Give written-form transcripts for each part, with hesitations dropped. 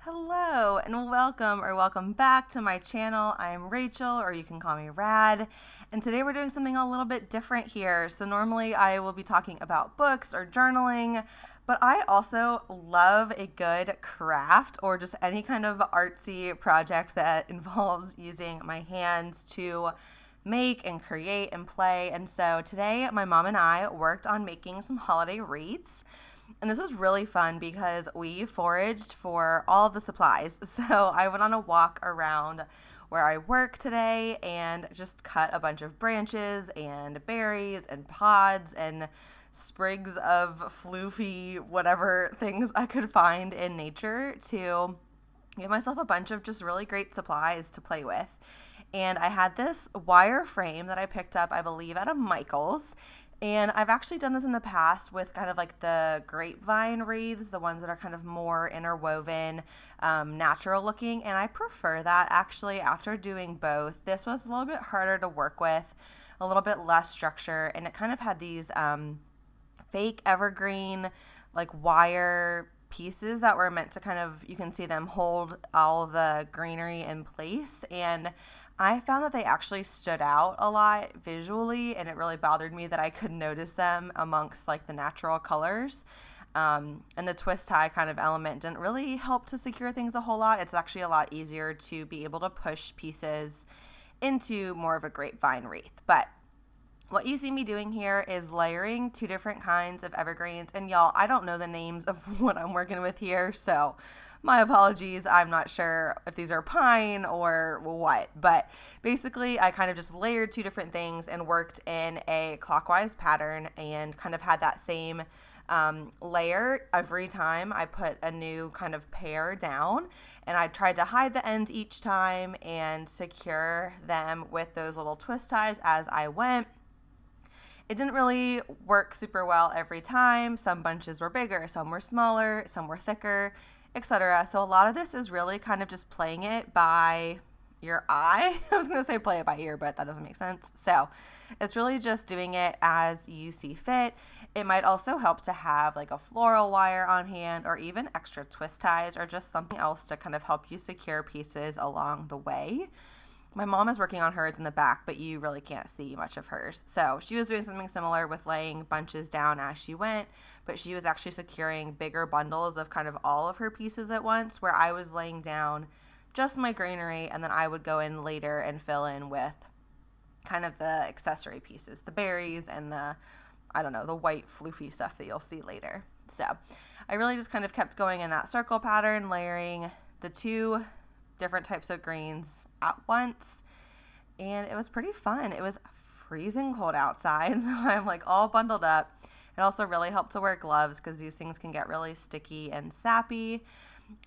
Hello and welcome back to my channel. I'm Rachel, or you can call me Rad. And today we're doing something a little bit different here. So normally I will be talking about books or journaling, but I also love a good craft or just any kind of artsy project that involves using my hands to make and create and play. And so today my mom and I worked on making some holiday wreaths. And this was really fun because we foraged for all of the supplies. So I went on a walk around where I work today and just cut a bunch of branches and berries and pods and sprigs of floofy whatever things I could find in nature to give myself a bunch of just really great supplies to play with. And I had this wire frame that I picked up, I believe, at a Michael's. And I've actually done this in the past with kind of like the grapevine wreaths, the ones that are kind of more interwoven, natural looking. And I prefer that actually after doing both. This was a little bit harder to work with, a little bit less structure. And it kind of had these fake evergreen, like wire pieces that were meant to kind of, you can see them hold all of the greenery in place. And I found that they actually stood out a lot visually, and it really bothered me that I could notice them amongst like the natural colors. And the twist tie kind of element didn't really help to secure things a whole lot. It's actually a lot easier to be able to push pieces into more of a grapevine wreath. But what you see me doing here is layering two different kinds of evergreens. And y'all, I don't know the names of what I'm working with here, so my apologies. I'm not sure if these are pine or what, but basically I kind of just layered two different things and worked in a clockwise pattern and kind of had that same layer every time I put a new kind of pair down. And I tried to hide the ends each time and secure them with those little twist ties as I went. It didn't really work super well every time. Some bunches were bigger, some were smaller, some were thicker, etc. So a lot of this is really kind of just playing it by your eye. I was going to say play it by ear, but that doesn't make sense. So it's really just doing it as you see fit. It might also help to have like a floral wire on hand or even extra twist ties or just something else to kind of help you secure pieces along the way. My mom is working on hers in the back, but you really can't see much of hers. So she was doing something similar with laying bunches down as she went, but she was actually securing bigger bundles of kind of all of her pieces at once, where I was laying down just my greenery, and then I would go in later and fill in with kind of the accessory pieces, the berries and the white floofy stuff that you'll see later. So I really just kind of kept going in that circle pattern, layering the two different types of greens at once, and it was pretty fun. It was freezing cold outside, so I'm like all bundled up. It also really helped to wear gloves because these things can get really sticky and sappy.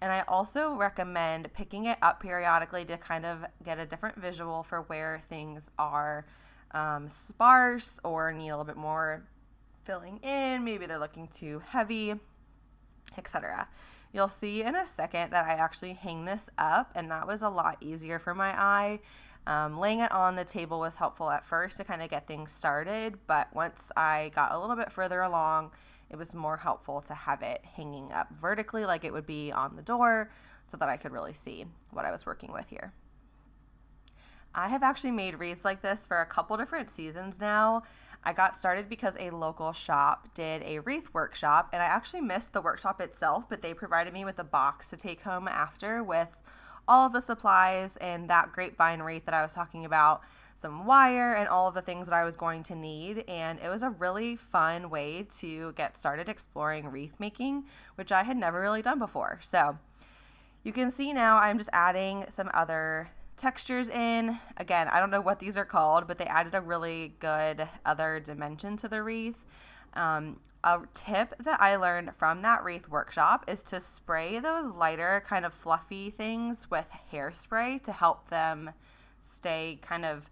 And I also recommend picking it up periodically to kind of get a different visual for where things are sparse or need a little bit more filling in. Maybe they're looking too heavy, etc. You'll see in a second that I actually hang this up, and that was a lot easier for my eye. Laying it on the table was helpful at first to kind of get things started, but once I got a little bit further along, it was more helpful to have it hanging up vertically like it would be on the door so that I could really see what I was working with here. I have actually made wreaths like this for a couple different seasons now. I got started because a local shop did a wreath workshop, and I actually missed the workshop itself, but they provided me with a box to take home after with all of the supplies and that grapevine wreath that I was talking about, some wire and all of the things that I was going to need. And it was a really fun way to get started exploring wreath making, which I had never really done before. So you can see now I'm just adding some other textures in. Again, I don't know what these are called, but they added a really good other dimension to the wreath. A tip that I learned from that wreath workshop is to spray those lighter kind of fluffy things with hairspray to help them stay kind of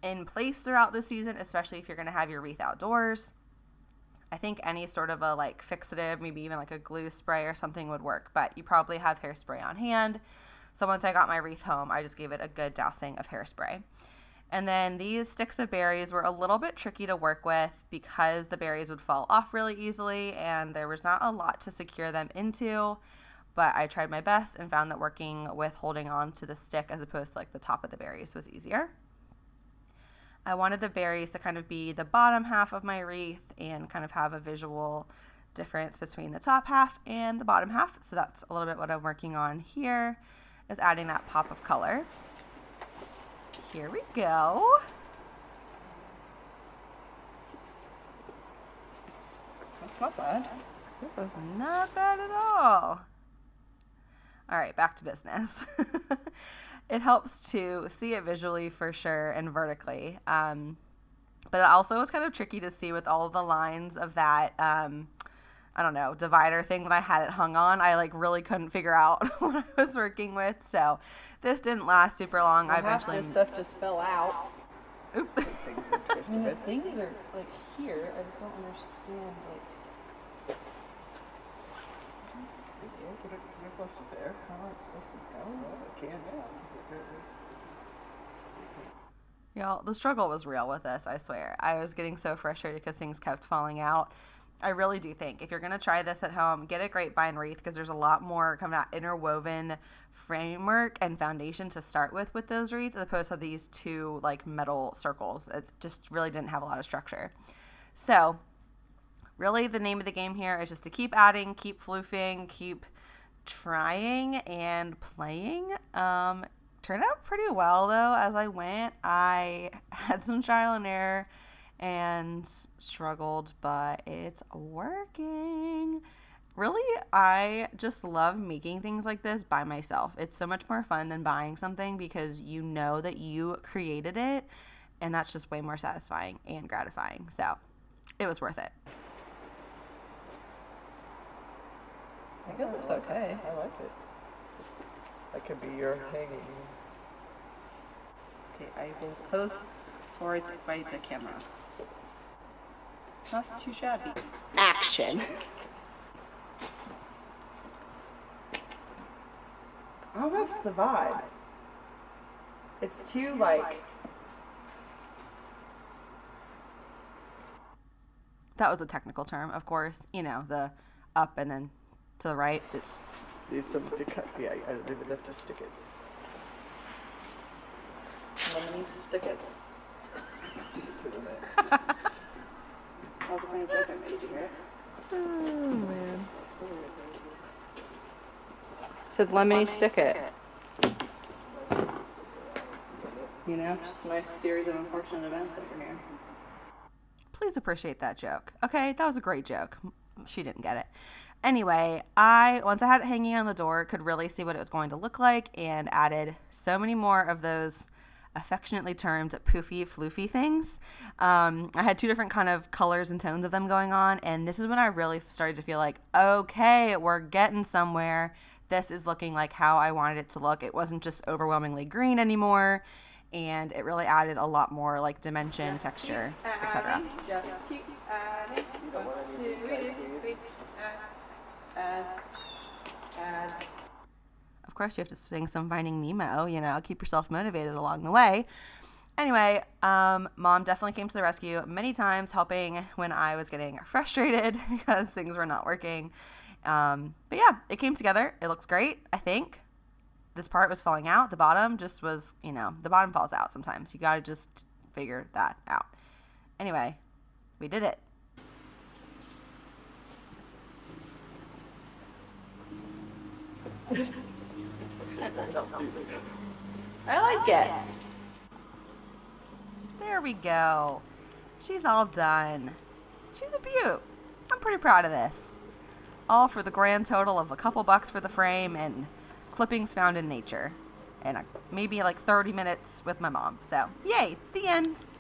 in place throughout the season, especially if you're going to have your wreath outdoors. I think any sort of a like fixative, maybe even like a glue spray or something would work, but you probably have hairspray on hand. So once I got my wreath home, I just gave it a good dousing of hairspray. And then these sticks of berries were a little bit tricky to work with because the berries would fall off really easily and there was not a lot to secure them into. but I tried my best and found that working with holding on to the stick as opposed to like the top of the berries was easier. I wanted the berries to kind of be the bottom half of my wreath and kind of have a visual difference between the top half and the bottom half. So that's a little bit what I'm working on here, is adding that pop of color. Here we go. That's not bad. Not bad at all. All right, back to business. It helps to see it visually for sure and vertically. But it also was kind of tricky to see with all the lines of that, I don't know, divider thing that I had it hung on. I like really couldn't figure out what I was working with. So this didn't last super long. I eventually... This stuff just fell out. Oop. The things are like here. I just don't understand like... Put it close to there. How it's supposed to go? Well, it can, yeah. Y'all, the struggle was real with this, I swear. I was getting so frustrated because things kept falling out. I really do think if you're going to try this at home, get a grapevine wreath because there's a lot more coming out interwoven framework and foundation to start with those wreaths as opposed to these two like metal circles. It just really didn't have a lot of structure. So really the name of the game here is just to keep adding, keep floofing, keep trying and playing. Turned out pretty well though as I went. I had some trial and error and struggled, but it's working. Really, I just love making things like this by myself. It's so much more fun than buying something because you know that you created it, and that's just way more satisfying and gratifying. So it was worth it. I think it looks okay. I like it. That could be your hanging. Okay, I will pose forward by the camera. Not too shabby. Action. I don't know if it's the vibe. It's too like... That was a technical term, of course. You know, the up and then to the right. It's There's something to cut. Yeah, I don't even have to stick it. Let me stick it. Stick it to the net. I was playing a joke I made you hear. oh man. Said lemony stick it. You know, just a nice series of unfortunate events over here. Please appreciate that joke. Okay, that was a great joke. She didn't get it. Anyway, once I had it hanging on the door, could really see what it was going to look like and added so many more of those affectionately termed poofy, floofy things. I had two different kind of colors and tones of them going on, and this is when I really started to feel like, okay, we're getting somewhere. This is looking like how I wanted it to look. It wasn't just overwhelmingly green anymore, and it really added a lot more like dimension, texture, etc. Just keep adding. Add. Of course, you have to sing some Finding Nemo, you know, keep yourself motivated along the way. Anyway, Mom definitely came to the rescue many times, helping when I was getting frustrated because things were not working. But yeah, it came together. It looks great, I think. This part was falling out. The bottom just was, you know, the bottom falls out sometimes. You got to just figure that out. Anyway, we did it. I like it. There we go. She's all done. She's a beaut. I'm pretty proud of this. All for the grand total of a couple bucks for the frame and clippings found in nature. And maybe like 30 minutes with my mom. So, yay, the end.